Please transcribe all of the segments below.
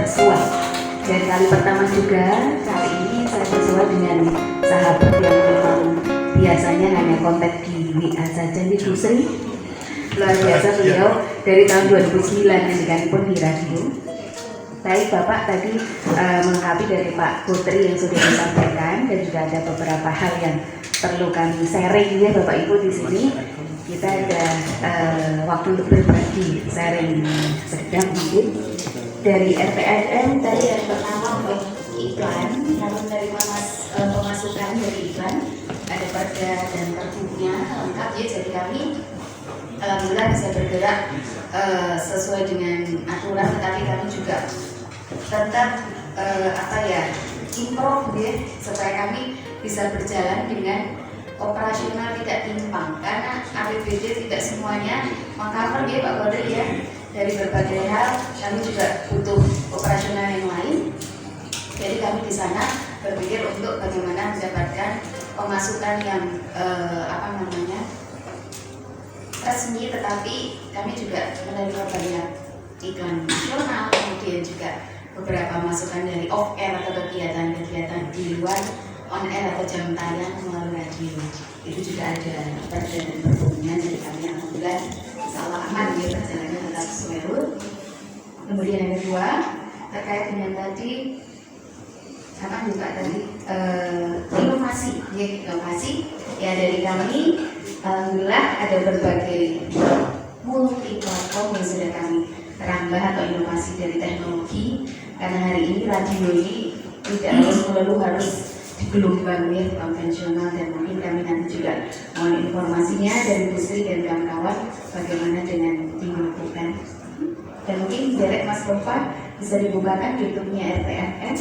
bersuah. Dan kali pertama juga, kali ini saya bersuah dengan sahabat yang memang biasanya hanya kontak di WA saja. Ini Bu Sri, luar biasa beliau dari tahun 2009 yang pun di radio. Baik Bapak tadi melengkapi dari Pak Putri yang sudah disampaikan, dan juga ada beberapa hal yang perlu kami sharing ya Bapak Ibu di sini. Kita ada waktu untuk berbagi sharing sedang mungkin dari RPSM. Tadi yang pertama untuk iklan, lalu menerima pemasukan dari iklan, ada perda dan perbunya lengkap ya. Jadi kami alhamdulillah bisa bergerak sesuai dengan aturan, tetapi kami juga tetap improve ya, supaya kami bisa berjalan dengan operasional tidak timpang, karena APBD tidak semuanya mengcover ya Pak Kodri ya. Dari berbagai hal kami juga butuh operasional yang lain. Jadi kami di sana berpikir untuk bagaimana mendapatkan pemasukan yang resmi, tetapi kami juga menerima banyak iklan nasional, kemudian juga beberapa masukan dari off air atau kegiatan-kegiatan di luar on air atau jam tayang melalui radio. Itu juga ada perda dan perhubungan dari kami, alhamdulillah insya Allah aman ya, perjalanannya tetap sesuai rule. Kemudian yang kedua terkait dengan tadi inovasi ya, dari kami alhamdulillah ada berbagai multi platform yang sudah kami rambah atau inovasi dari teknologi, karena hari ini radio ini tidak harus di gelombang ya konvensional, dan mungkin kami nanti juga mohon informasinya dari Bu Sri dan kawan-kawan bagaimana dengan dilakukan. Dan mungkin direct Mas Nova bisa dibukakan YouTube-nya RTFM.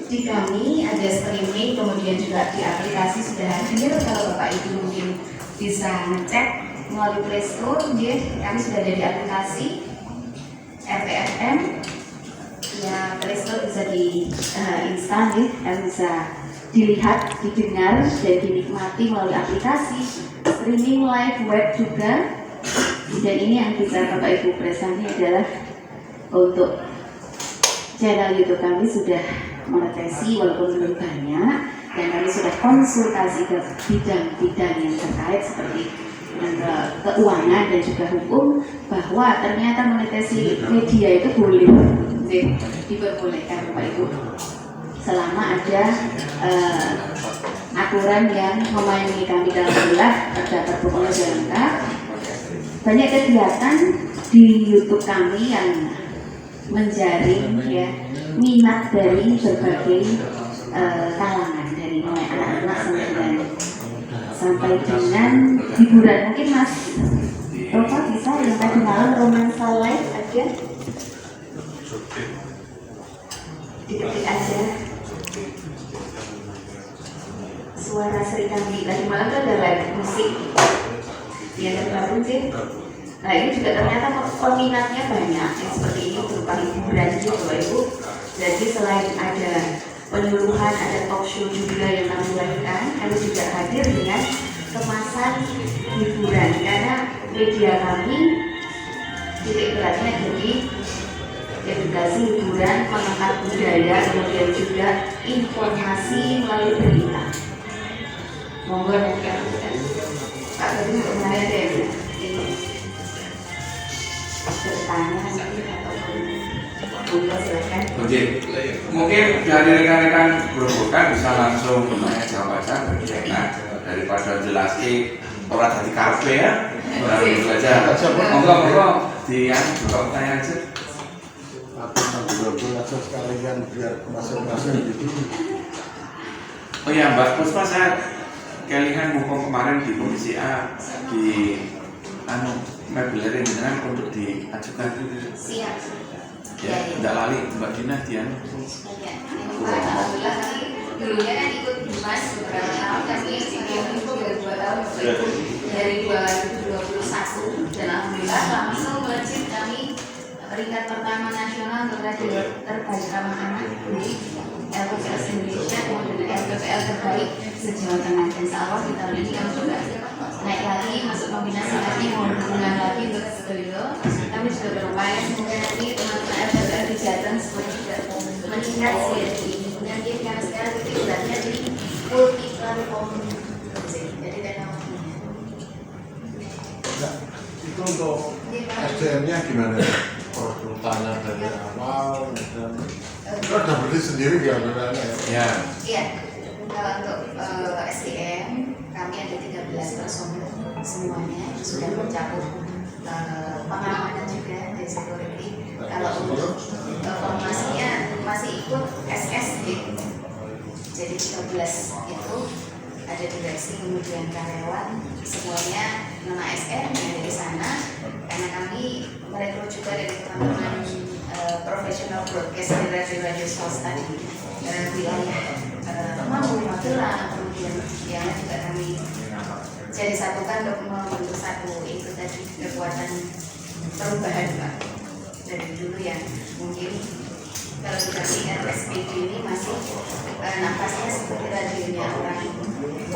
Di kami ada streaming, kemudian juga di aplikasi sudah hadir. Kalau Bapak Ibu mungkin bisa ngecek melalui Play Store, ya, kami sudah ada di aplikasi RTFM. Ya, Play Store bisa diinstal ya, dan bisa dilihat, didengar, dan dinikmati melalui aplikasi streaming live web juga. Dan ini yang bisa Bapak Ibu presentasi adalah untuk channel YouTube kami sudah monetasi walaupun belum banyak, dan kami sudah konsultasi ke bidang-bidang yang terkait seperti keuangan dan juga hukum, bahwa ternyata monetasi media itu boleh diperbolehkan Bapak Ibu selama ada aturan yang memayungi kami. Dalam jumlah terdapat pokoknya lengkap. Banyak kegiatan di YouTube kami yang menjaring ya minat dari berbagai kalangan, dari mulai anak-anak sampai dengan hiburan. Mungkin Mas Rova bisa yang tadi malam romansa live aja, diketik aja suara Sri Kandi. Tadi malam itu ada live musik yang terbaru sih. Nah ini juga ternyata peminatnya banyak yang seperti ini, berupa hiburan juga Bapak Ibu. Jadi selain ada penyuluhan, ada talk show juga yang kami lakukan, kami juga hadir dengan kemasan hiburan, karena media kami titik beratnya jadi edukasi, hiburan, mengangkat budaya, kemudian juga informasi melalui berita. Monggo nanti Pak tadi sebenarnya ada yang bertanya ataupun silakan. Mungkin dari rekan-rekan berbuka bisa langsung bertanya jawab aja, daripada jelasin orang dari kafe ya. Itu aja. Monggo di buka pertanyaan aja. Aku sambil aja sekalian biar masing-masing gitu. Oh ya Mbak Puspa, saya kalian mumpung kemarin di Komisi A di mebelerin dengan untuk diajukan. Siap. Ya, tidak lali Mbak Dina Dian. Alhamdulillah kami dulunya kan ikut Dimas beberapa tahun, kami itu dari 2 tahun dari 2021, dan alhamdulillah langsung melejit kami peringkat pertama nasional untuk radio terbaik ramah anak di LPPL Indonesia, kemudian LPPL terbaik se-Jawa Tengah. Dan insya Allah di tahun ini kami juga naik lagi, masuk nominasi lagi, mau dukungan lagi untuk beliau. Kami juga berupaya semoga singkat sih mungkin karena sekarang itu ibaratnya di multi platform jadi teknologinya. Nah, itu untuk SDM-nya gimana? Perekrutannya dari awal dan itu ada berdiri sendiri ya sebenarnya ya? Iya, kalau untuk SDM kami ada 13 personel semuanya yang sudah mencakup pengamanan juga dari security. Kalau untuk formasinya masih ikut SSD, jadi 13 itu ada direksi kemudian karyawan semuanya non ASN yang dari sana karena kami merekrut juga dari teman-teman profesional broadcast dari radio swasta di wilayah Temanggung, Magelang, kemudian yang juga kami jadi satukan untuk membentuk satu itu tadi kekuatan perubahan Pak dari dulu yang mungkin kalau kita lihat SPD ini masih nafasnya seperti radionya orang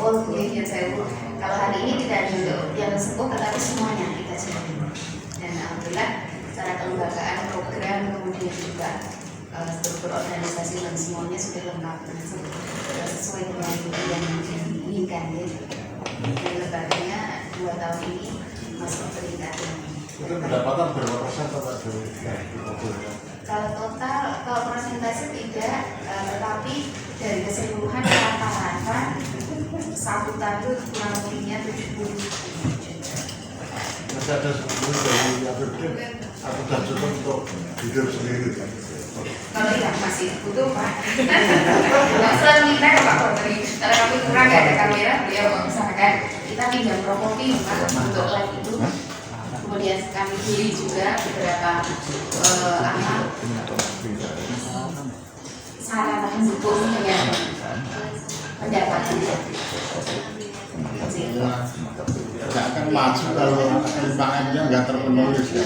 old media saya. Kalau hari ini tidak ada untuk yang sepuh tetapi semuanya kita jadi dan alhamdulillah secara kelembagaan program kemudian juga struktur organisasi dan semuanya sudah lengkap sesuai dengan yang diinginkan ya. Dan lembaganya 2 tahun ini masuk peningkatan. Itu pendapatan berapa persen Pak Dewi? Kalau total, kalau persentase tidak, tetapi dari keseluruhan rata-rata satu tahun kurang lebihnya 70 juta. Masih ada 10 dari APBD atau sudah cukup untuk hidup sendiri? Kalau yang masih butuh Pak, selalu minta ke Pak Menteri. Kalau kami kurang nggak ada kamera, beliau mengusahakan kita pinjam properti Pak untuk live itu. Kemudian kami beli juga beberapa sarana pendukung dengan pendapatan. Nggak akan maju kalau 5M-nya nggak terpenuhi ya.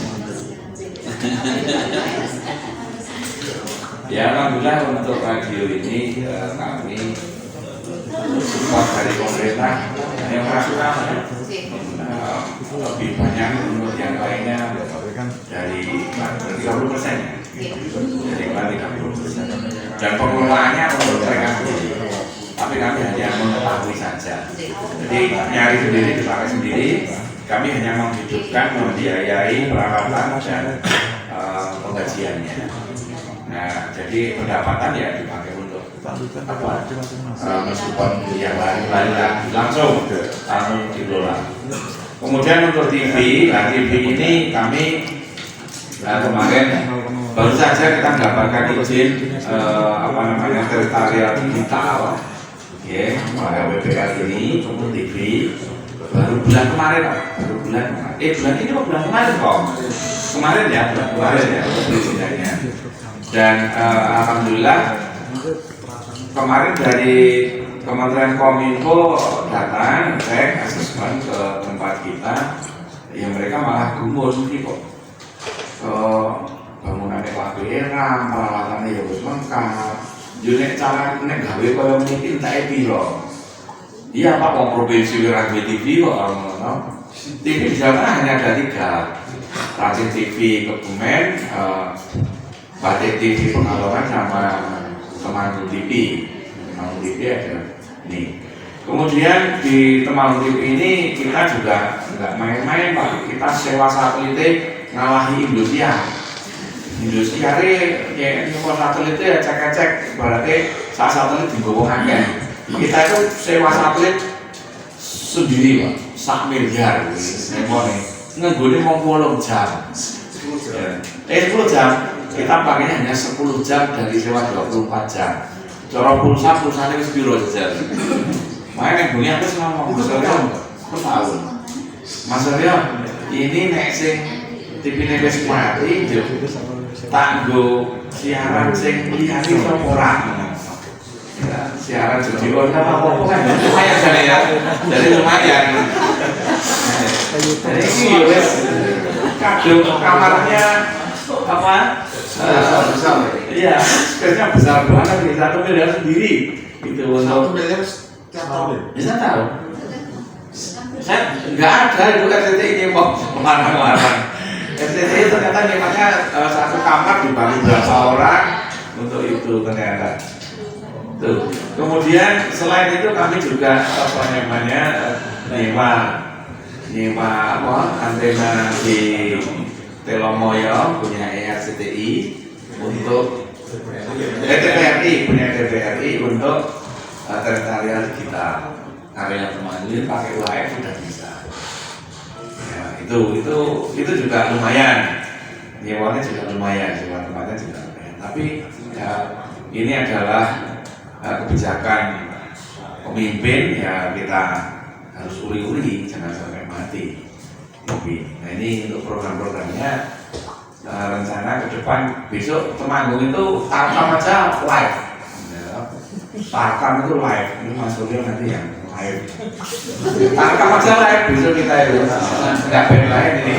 Ya alhamdulillah untuk radio ini kami support dari pemerintah yang peraturan lebih banyak untuk yang lainnya dari 30% dari 30%. Dan pengelolaannya untuk mereka sendiri, tapi kami hanya mengetahui saja. Jadi nyari sendiri, dipakai sendiri. Kami hanya menghidupkan, membiayai peralatan dan penggajiannya. Nah, jadi pendapatan ya dipakai untuk apa? Meskipun yang lain langsung dikelola. Kemudian untuk TV, nah TV ini kami kemarin baru saja kita mendapatkan izin sekretariat digital, ya, pada WPK ini untuk TV baru bulan kemarin, bulan ini bulan kemarin kok, kemarin ya, bulan kemarin ya, izinnya. Dan alhamdulillah kemarin dari Kementerian Kominfo datang cek asesmen ke tempat kita, ya mereka malah gumun nih kok bangunan lampu era, peralatannya ya wis lengkap. Jadi cara nek gawe koyo niki entek piro. Iya Pak, wong provinsi ora duwe TV kok ngono. TV di Jawa hanya ada 3. Racing TV Kebumen, Batik TV Pekalongan sama Temanggung TV. Temanggung TV ada ini. Kemudian di Temanggung TV ini kita juga nggak main-main Pak. Kita sewa satelit ngalahi Indosiar. Indosiar ya nyewa satelit ya cek-cek berarti saat satelit digowongan. Kita itu sewa satelit sendiri Pak, 1 miliar nemone. Ngenggone 20 jam. 10 jam. Kita pakainya hanya 10 jam dari sewa 24 jam. Cara pulsanya wis piro jam. Makanya bunyi aku ngomong Mas Aryo, tahu. Mas Aryo, ini nek sing TV-ne wis mati, tak nggo siaran sing liyane iso ora. Ya, siaran jadi apa-apa kan lumayan kan ya. Jadi lumayan. Jadi ini wis kadung kamarnya apa? Besar. Iya, space-nya besar banget, 1 miliar sendiri. Itu untuk 1 miliar tiap tahun. bisa tahu. Saya nggak ada itu RCTI ini mau kemana-mana. RCTI ternyata nyemaknya satu kamar dibagi berapa orang untuk itu. Tuh ternyata. Tuh. Kemudian selain itu kami juga apa namanya nyewa antena di Telomoyo punya ERCTI untuk TVRI punya TVRI untuk terrestrial digital. Area Temanggung pakai live sudah bisa. Ya, itu juga lumayan. Nyewanya juga lumayan, sewa tempatnya juga lumayan. Tapi ya, ini adalah kebijakan pemimpin, ya kita harus uri-uri, jangan sampai mati. Nah ini untuk program-programnya rencana ke depan besok Temanggung itu tarkam aja live. Tarkam itu live, ini Mas Suryo nanti yang live. Tarkam aja live besok kita itu nggak band lain ini.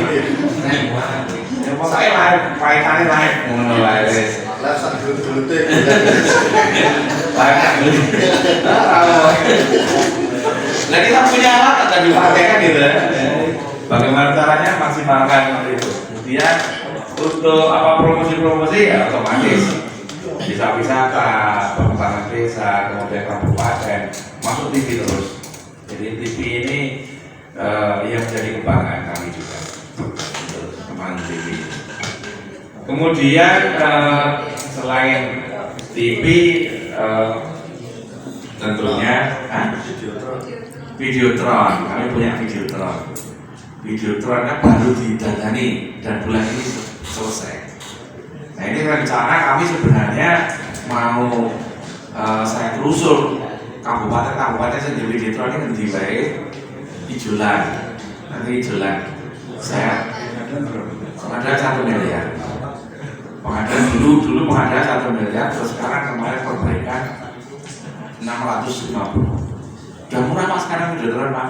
Ya pokoknya live, kaitannya live, ngono live. Lasan gelut-gelutik. Nah kita punya alat akan dipakai gitu ya. Bagaimana caranya maksimalkan itu. Kemudian untuk apa promosi-promosi ya otomatis bisa wisata, pengembangan desa, kemudian kabupaten masuk TV terus. Jadi TV ini yang menjadi kebanggaan kami juga. Teman TV. Kemudian selain TV tentunya Videotron, kami punya Videotron. Videotron kan baru didandani dan bulan ini selesai. Nah ini rencana kami sebenarnya mau saya telusur kabupaten sendiri Videotron ini diwai Ijolan, nanti Ijolan saya pengadaan 1 miliar. Pengadaan dulu pengadaan 1 miliar, terus sekarang kemarin perbaikan 650. Udah murah Pak sekarang Videotron Pak.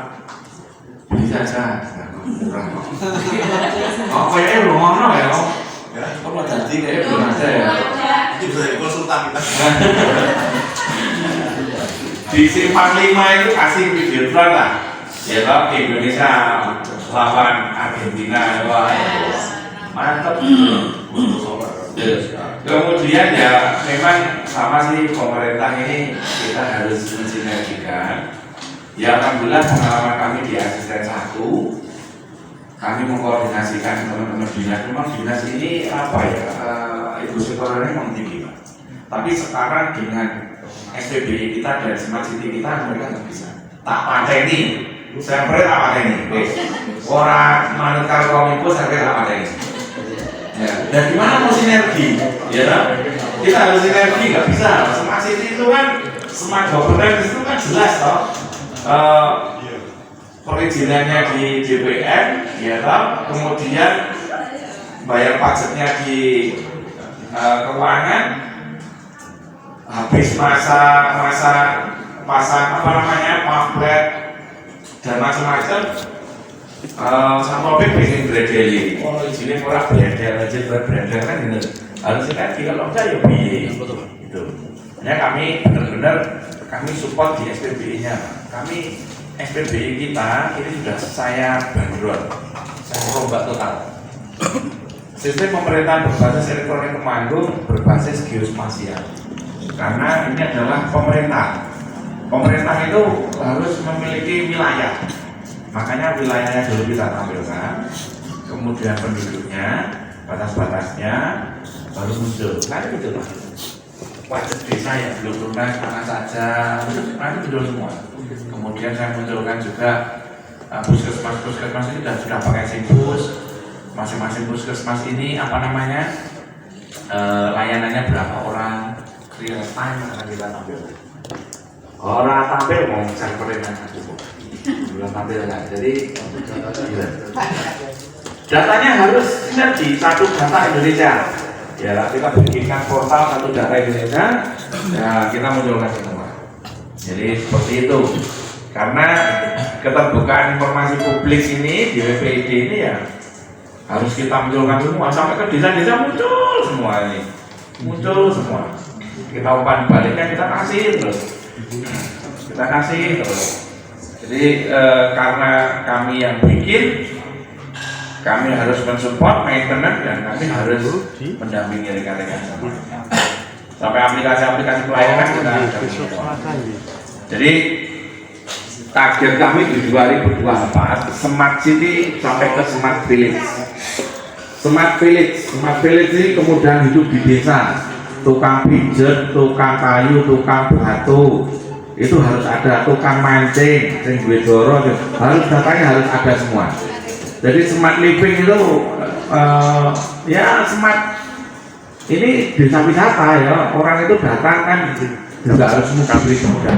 Beli saja. Murah. Oh kayaknya belum ono ya. Kok mau jadi kayaknya belum ada ya. Ini bisa konsultan kita. Di Simpang 5 itu kasih Videotron lah. Ya toh Indonesia lawan Argentina, wah mantap. Kemudian ya memang sama sih pemerintah ini kita harus mensinergikan. Ya alhamdulillah pengalaman kami di asisten 1, kami mengkoordinasikan teman-teman dinas. Memang dinas ini apa ya, ibu sektornya memang tinggi Pak. Tapi sekarang dengan SPBI kita dan Smart City kita mereka nggak bisa. Tak pateni, saya tak pateni. Orang manut Kominfo saya tak pateni. Ya, dan gimana mau sinergi? Ya kan? Kita harus sinergi, nggak bisa. Smart City itu kan, smart governance itu kan jelas toh. Perizinannya di DPR, ya toh. Kemudian bayar pajaknya di keuangan, habis masa pasang apa namanya pamflet dan macam-macam. Sama bikin bredeli. Oh, sini orang bredel aja bredel kan gitu. Harusnya kan kalau enggak ya biaya. Itu. Ya kami benar-benar kami support di SPBI-nya. Kami SPBI kita ini sudah saya bandrol, saya rombak total. Sistem pemerintahan berbasis elektronik Temanggung berbasis geospasial. Karena ini adalah pemerintah. Pemerintah itu harus memiliki wilayah. Makanya wilayahnya dulu kita tampilkan, kemudian penduduknya, batas-batasnya, baru muncul. Nah itu Pak. Wajib desa ya belum tuntas mana saja, nanti muncul semua. Kemudian saya munculkan juga puskesmas ini sudah pakai Simpus. Masing-masing puskesmas ini apa namanya layanannya berapa orang, real time akan kita tampil. Orang tampil mau servernya cukup. Belum tampil kan, jadi datanya harus sinergi satu data Indonesia. Ya kita bikinkan portal satu data Indonesia, ya kita munculkan semua. Jadi seperti itu. Karena keterbukaan informasi publik ini di WPID ini ya harus kita munculkan semua sampai ke desa-desa muncul semua ini, muncul semua. Kita umpan baliknya kita kasih terus, kita kasih terus. Jadi karena kami yang bikin, kami harus mensupport maintenance dan kami harus mendampingi rekan-rekan. sampai aplikasi-aplikasi pelayanan kita ada. Jadi target kami di 2024 Smart City sampai ke Smart Village. Smart Village ini kemudahan hidup di desa. Tukang pijet, tukang kayu, tukang batu, itu harus ada. Tukang mancing, sing duwe doro, harus datanya harus ada semua. Jadi smart living itu ya smart. Ini desa wisata ya, orang itu datang kan juga harus mengkabari mudah.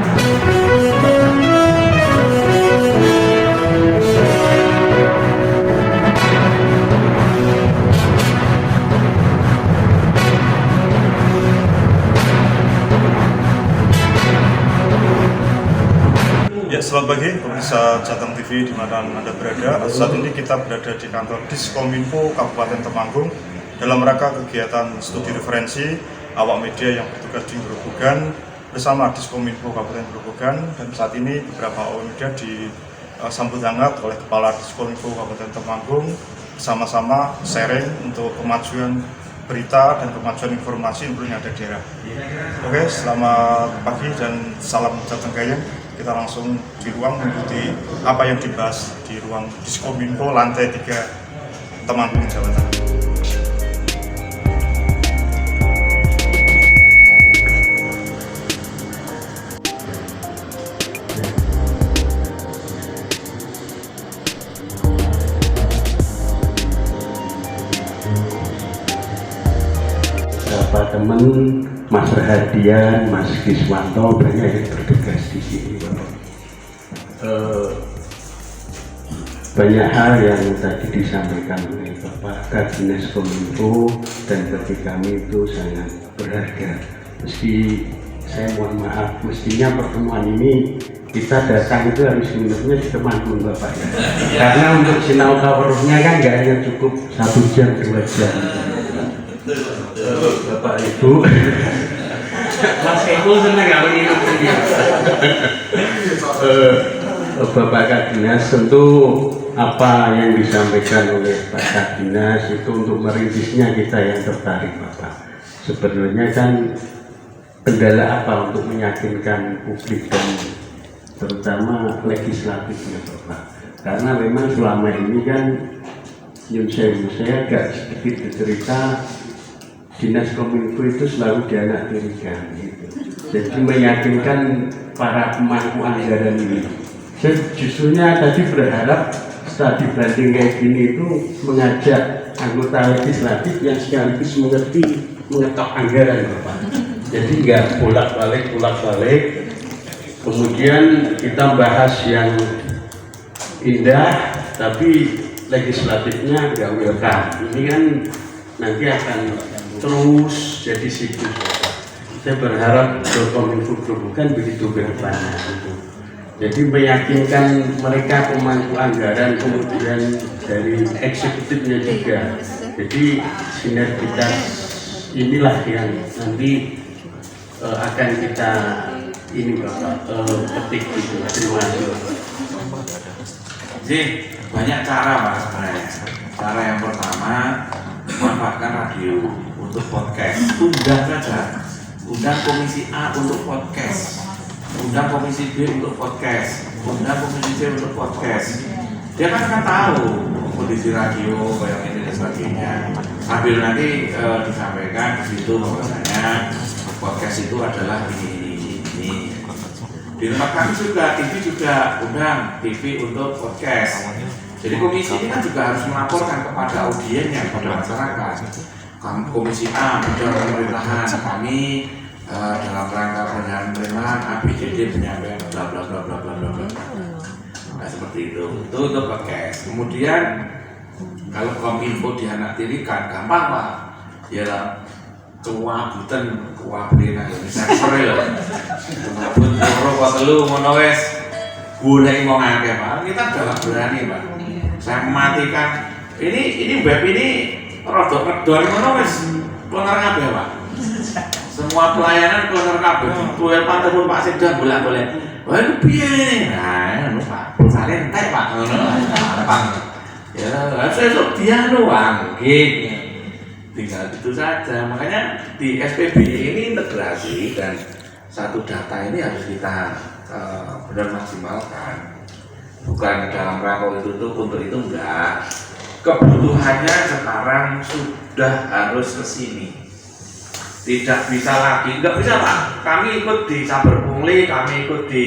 Ya, selamat pagi pemirsa Jateng TV dimanapun Anda berada. Saat ini kita berada di kantor Diskominfo Kabupaten Temanggung dalam rangka kegiatan studi referensi awak media yang bertugas di Grobogan bersama Diskominfo Kabupaten Grobogan. Dan saat ini beberapa awak media disambut hangat oleh Kepala Diskominfo Kabupaten Temanggung sama-sama sharing untuk kemajuan berita dan kemajuan informasi yang ada di daerah. Oke, selamat pagi dan salam Jateng Gayeng. Kita langsung di ruang mengikuti apa yang dibahas di ruang Diskominfo lantai 3 Temanggung, Jawa Tengah. Beberapa teman, Mas Rahadian, Mas Kiswanto banyak yang bertugas di sini. Banyak hal yang tadi disampaikan oleh Bapak Kadines Kominfo dan bagi kami itu sangat berharga. Meski saya mohon maaf, mestinya pertemuan ini kita datang itu harus menurutnya di Temanggung Bapak ya. Karena untuk sinau tawarufnya kan nggak hanya cukup 1 jam 2 jam. Bapak Ibu, Mas Eko senang nggak menginap sini? Bapak Kadinas, tentu apa yang disampaikan oleh Pak Kadinas itu untuk merintisnya kita yang tertarik Bapak. Sebenarnya kan kendala apa untuk meyakinkan publik dan terutama legislatifnya Bapak? Karena memang selama ini kan saya agak sedikit bercerita, Dinas Kominfo itu selalu dianaktirikan gitu. Jadi meyakinkan para pemangku anggaran ini. Saya justrunya tadi berharap studi banding kayak gini itu mengajak anggota legislatif yang sekaligus mengerti mengetok anggaran Bapak. Jadi nggak bolak-balik. Kemudian kita bahas yang indah tapi legislatifnya nggak welcome. Ini kan nanti akan terus jadi siklus. Saya berharap Kominfo Grobogan begitu ke depannya. Jadi meyakinkan mereka pemangku anggaran, kemudian dari eksekutifnya juga. Jadi sinergitas inilah yang nanti akan kita ini Bapak petik gitu. Terima kasih. Jadi banyak cara Pak sebenarnya. Cara yang pertama, manfaatkan radio untuk podcast. Undang saja, undang komisi A untuk podcast, undang komisi B untuk podcast, undang komisi C untuk podcast. Dia kan akan tahu kondisi radio kayak ini dan sebagainya. Sambil nanti disampaikan di situ bahwasanya podcast itu adalah ini. Di tempat kami juga TV juga undang TV untuk podcast. Jadi komisi ini kan juga harus melaporkan kepada audiennya, kepada masyarakat. Komisi A bidang pemerintahan kami dalam rangka penyelenggaraan pemerintahan ABCD penyampaian bla bla bla bla bla bla. Nah, seperti itu untuk podcast. Kemudian kalau Kominfo dianaktirikan gampang Pak. Ya kewabutan kewabena ya sensor ya. Kewabut ora telu ngono wis golek wong akeh Pak. Kita udah berani Pak. Saya mematikan ini web ini rodok kedon ngono wis keluar kabeh Pak. Semua pelayanan keluar kabeh. Duel pun Pak Sekda bolak-balik. Wah itu piye? Nah, anu Pak. Pulsane entek Pak ngono. Gampang. Ya, sesuk dia doang nggih. tinggal itu saja. Makanya di SPB ini integrasi dan satu data ini harus kita benar maksimalkan. Bukan dalam rangka itu untuk itu enggak. Kebutuhannya sekarang sudah harus ke sini. Tidak bisa lagi, enggak bisa Pak. Kami ikut di Saber Pungli, kami ikut di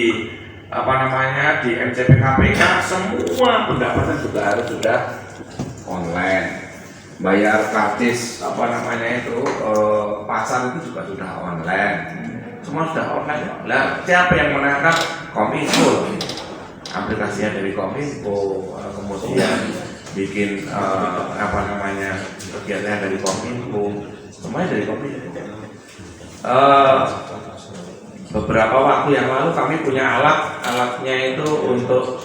di MCP KPK, semua pendapatan juga harus sudah online. Bayar gratis pasar itu juga sudah online. Semua sudah online. Lah siapa yang menangkap? Kominfo. Aplikasinya dari Kominfo, kemudian bikin kegiatan dari Kominfo, semuanya dari Kominfo. Beberapa waktu yang lalu kami punya alatnya itu untuk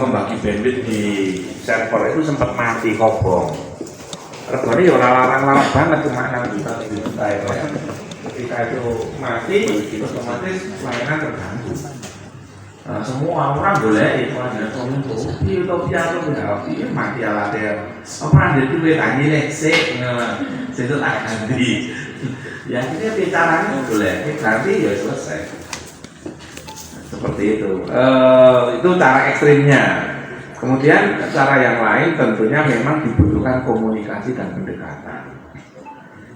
membagi bandwidth di server itu sempat mati kobong. Regane ya ora larang-larang banget, cuma 6 juta ya. Ketika itu mati, otomatis layanan terganggu. Nah, semua orang boleh pelajaran Kominfo, utopia itu enggak mati alatnya. Apa ada itu tanya leksik, itu tak ganti. Ya akhirnya bicaranya boleh ganti ya selesai. Seperti itu. Itu cara ekstrimnya. Kemudian cara yang lain tentunya memang dibutuhkan komunikasi dan pendekatan.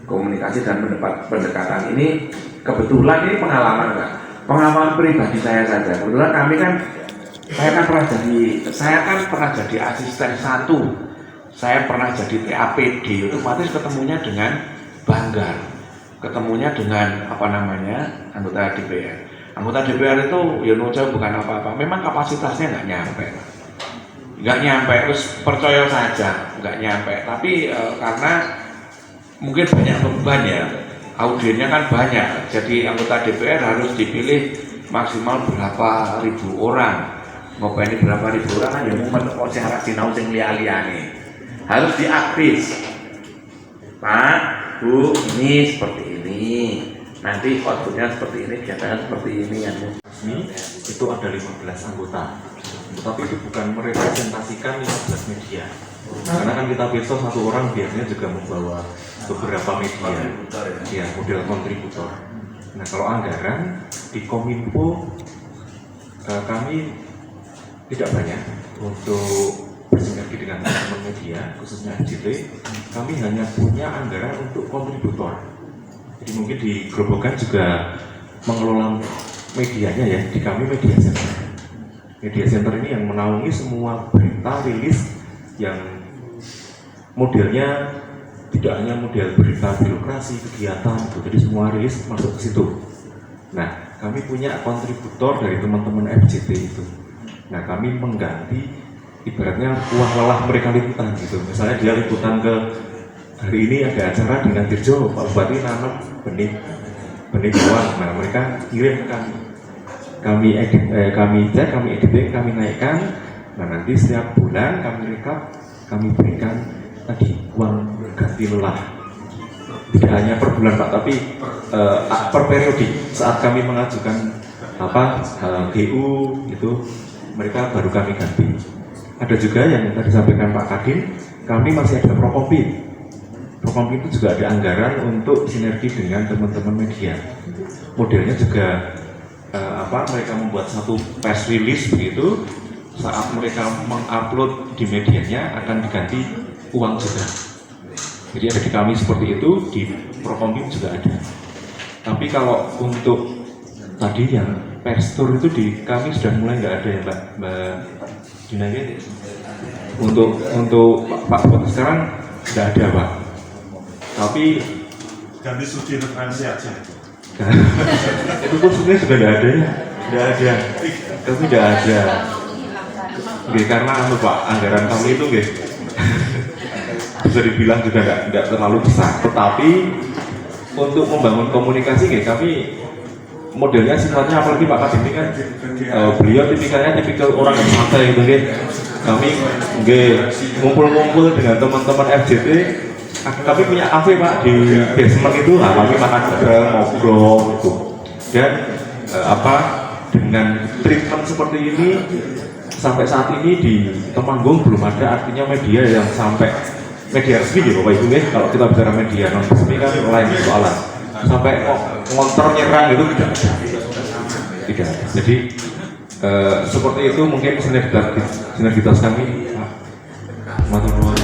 Komunikasi dan pendekatan ini kebetulan ini pengalaman pribadi saya saja. Kebetulan saya kan pernah jadi asisten 1. Saya pernah jadi TAPD, otomatis ketemunya dengan Banggar. Ketemunya dengan anggota DPR. Anggota DPR itu ya bukan apa-apa. Memang kapasitasnya nggak nyampe, terus percaya saja nggak nyampe. Tapi karena mungkin banyak beban ya, audiennya kan banyak. Jadi anggota DPR harus dipilih maksimal berapa ribu orang. Ngopeni berapa ribu orang kan ya momen syarat sinau sing liya-liyane. Harus diaktif. Pak, Bu, ini seperti ini. Nanti outputnya seperti ini, kegiatannya seperti ini ya. Itu ada 15 anggota. Tetapi itu bukan merepresentasikan 15 media. Karena kan kita besok satu orang biasanya juga membawa beberapa media, ya model kontributor. Nah kalau anggaran di Kominfo kami tidak banyak untuk bersinergi dengan teman-teman media, khususnya FJT. Kami hanya punya anggaran untuk kontributor. Jadi mungkin di Grobogan juga mengelola medianya ya, di kami media center. Media center ini yang menaungi semua berita rilis yang modelnya tidak hanya model berita birokrasi, kegiatan, jadi semua rilis masuk ke situ. Nah, kami punya kontributor dari teman-teman FJT itu. Nah, kami mengganti ibaratnya uang lelah mereka liputan gitu. Misalnya dia liputan ke hari ini ada acara di Nantirjo, Pak Bupati nanam benih bawang. Nah, mereka kirim kami cek, kami editing, kami naikkan. Nah, nanti setiap bulan kami rekap, kami berikan tadi uang ganti lelah. Tidak hanya per bulan Pak, tapi per periode. Saat kami mengajukan GU itu mereka baru kami ganti. Ada juga yang tadi disampaikan Pak Kadin, kami masih ada Prokompin. Prokompin itu juga ada anggaran untuk sinergi dengan teman-teman media. Modelnya juga mereka membuat satu press release begitu, saat mereka mengupload di medianya akan diganti uang juga. Jadi ada di kami seperti itu, di Prokompin juga ada. Tapi kalau untuk tadi yang perstur itu di kami sudah mulai nggak ada ya Mbak Dina ini. Untuk Pak Bupati sekarang nggak ada Pak. Tapi ganti studi referensi aja. itu pun sebenarnya sudah tidak ada ya, tidak ada. Tapi tidak ada. Karena Pak anggaran kami itu bisa dibilang juga nggak terlalu besar. Tetapi untuk membangun komunikasi kami modelnya sifatnya apalagi Pak Kadin ini kan beliau tipikal orang yang santai gitu Kami ngumpul-ngumpul dengan teman-teman FJT. Kami punya kafe Pak di basement itu, kami makan bareng, ngobrol gitu. Dan dengan treatment seperti ini sampai saat ini di Temanggung belum ada artinya media yang sampai media resmi ya Bapak Ibu ya. Kalau kita bicara media non resmi kan lain soalan. Sampai ngontor nyerang itu tidak ada. Jadi seperti itu mungkin sinergitas kami. Matur nuwun.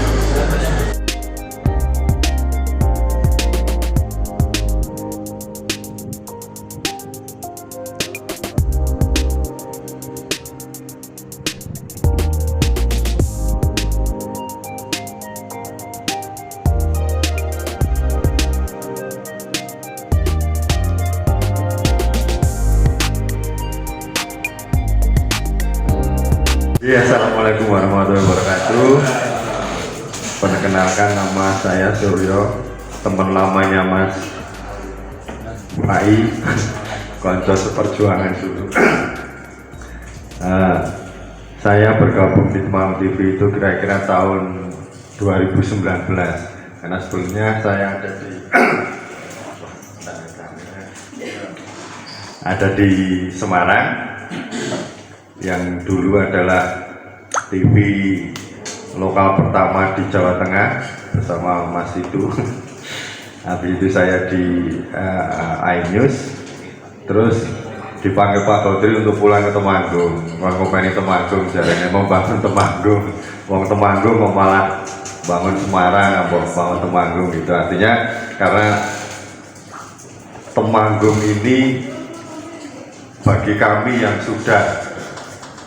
Ya, assalamualaikum warahmatullahi wabarakatuh. Perkenalkan, nama saya Suryo, teman lamanya Mas Rai, konco seperjuangan dulu. Saya bergabung di Temanggung TV itu kira-kira tahun 2019, karena sebelumnya saya ada di Semarang, yang dulu adalah TV lokal pertama di Jawa Tengah bersama Mas itu. Habis itu saya di iNews, terus dipanggil Pak Dodri untuk pulang ke Temanggung, ngomongin Temanggung, jalannya membangun Temanggung, wong Temanggung mau malah bangun Semarang, bangun Temanggung gitu. Artinya karena Temanggung ini bagi kami yang sudah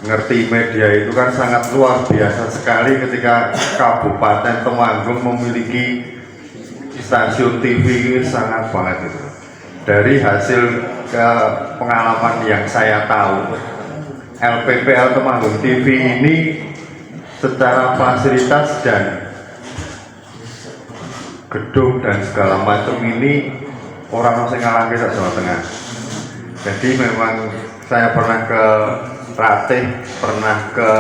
ngerti media itu kan sangat luar biasa sekali ketika Kabupaten Temanggung memiliki stasiun TV, sangat banget itu. Dari hasil pengalaman yang saya tahu, LPPL Temanggung TV ini secara fasilitas dan gedung dan segala macam ini orang yang ngalami ke Jawa Tengah. Jadi memang saya pernah ke Ratih, pernah ke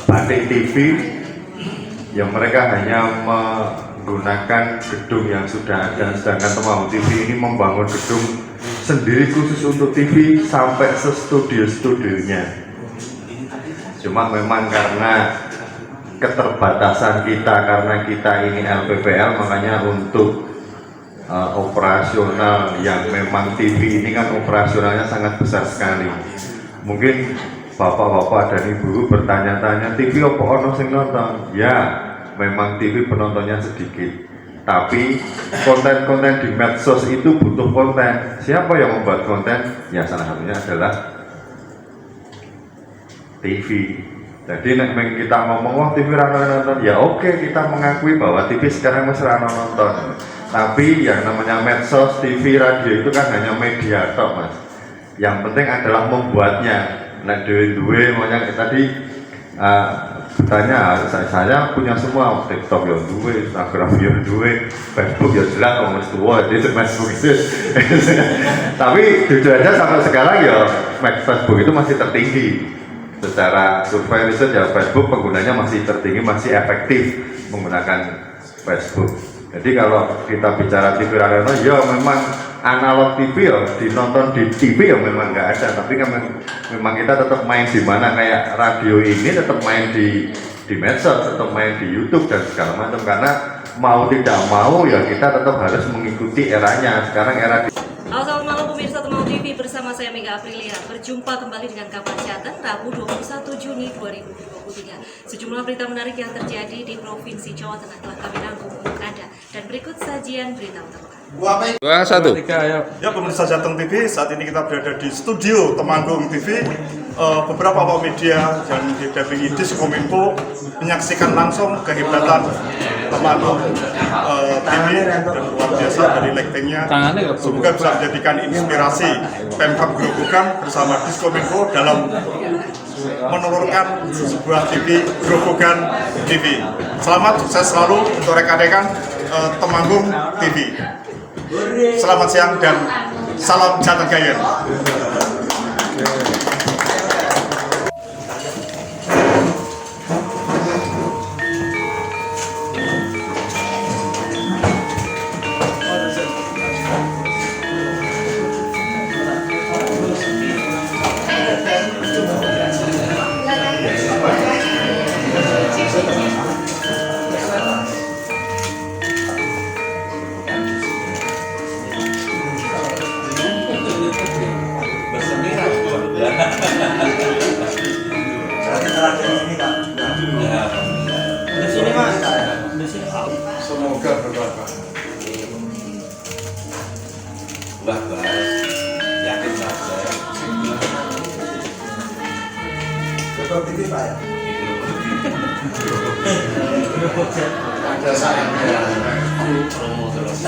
Batik TV, yang mereka hanya menggunakan gedung yang sudah ada, sedangkan Temanggung TV ini membangun gedung sendiri khusus untuk TV sampai se-studio-studionya. Cuma memang karena keterbatasan kita, karena kita ini LPPL, makanya untuk operasional yang memang TV ini kan operasionalnya sangat besar sekali. Mungkin bapak-bapak dan ibu bertanya-tanya, TV apa ono sing nonton? Ya, memang TV penontonnya sedikit, tapi konten-konten di medsos itu butuh konten. Siapa yang membuat konten? Ya salah satunya adalah TV. Jadi kita ngomong, wah TV rano nonton, ya oke, kita mengakui bahwa TV sekarang masih rano nonton. Tapi yang namanya medsos, TV, radio itu kan hanya media tok, Mas. Yang penting adalah membuatnya. Nah, duwe makanya tadi bertanya, saya punya semua, TikTok ya duwe, Instagram ya duwe, Facebook ya jelas, Mas tua itu Facebook itu. Tapi jujur aja sampai sekarang ya Facebook itu masih tertinggi. Secara survei riset ya Facebook penggunanya masih tertinggi, masih efektif menggunakan Facebook. Jadi kalau kita bicara TV radio, ya memang analog TV ya dinonton di TV ya memang nggak ada, tapi kan memang kita tetap main di mana, kayak radio ini tetap main di medsos, tetap main di YouTube dan segala macam, karena mau tidak mau ya kita tetap harus mengikuti eranya. Sekarang era Halo, selamat malam pemirsa Temanggung TV, bersama saya Mega Aprilia. Berjumpa kembali dengan kabar Jateng Rabu 21 Juni 2023. Sejumlah berita menarik yang terjadi di Provinsi Jawa Tengah telah kami rangkum untuk Anda. Dan berikut sajian berita utama. 2, 1. Ya, pemirsa Jateng TV, saat ini kita berada di studio Temanggung TV. Beberapa awak media yang didampingi Diskominfo menyaksikan langsung kehebatan Temanggung TV dan luar biasa dari lightingnya. Semoga bisa menjadikan inspirasi Pemkab Grobogan bersama Diskominfo dalam menelurkan sebuah TV Grobogan TV. Selamat, sukses selalu untuk rekan-rekan Temanggung TV. Selamat siang dan salam Jateng Gayen. Semoga bermanfaat. Mbah Bas, yakin Mbah Bas. Seperti ini Pak ya? Ada sayangnya. Promo terus.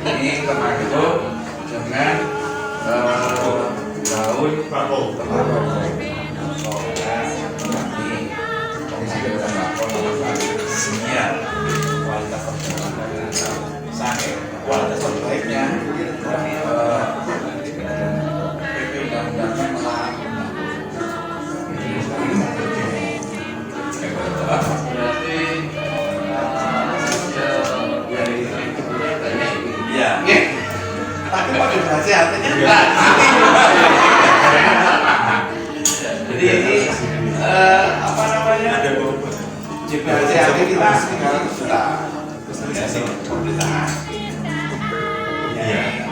Ini kemarin itu dengan daun Bakul. kualitas terbaiknya PP undang-undangnya melarang. Berarti ya, tapi pakai bahasa artinya enggak. Jadi ini apa namanya? JPHCAT kita 300 juta. Destinasi pemerintahan. Iya.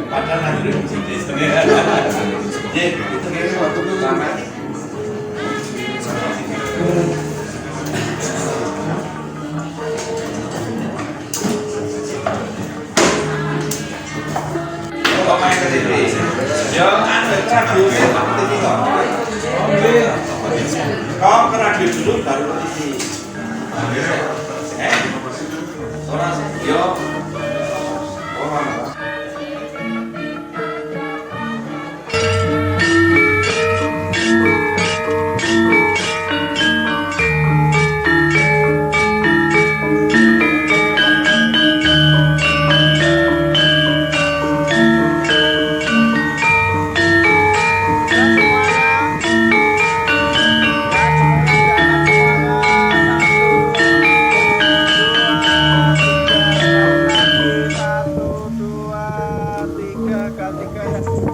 Padahal nanti udah bisnis. Jadi itu kayaknya waktu itu sama. Kok main ke sini? Ya, ada radio TV kok. Kau ke radio dulu baru TV. Orang yo. Orang apa?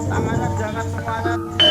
Tangannya jangan semuanya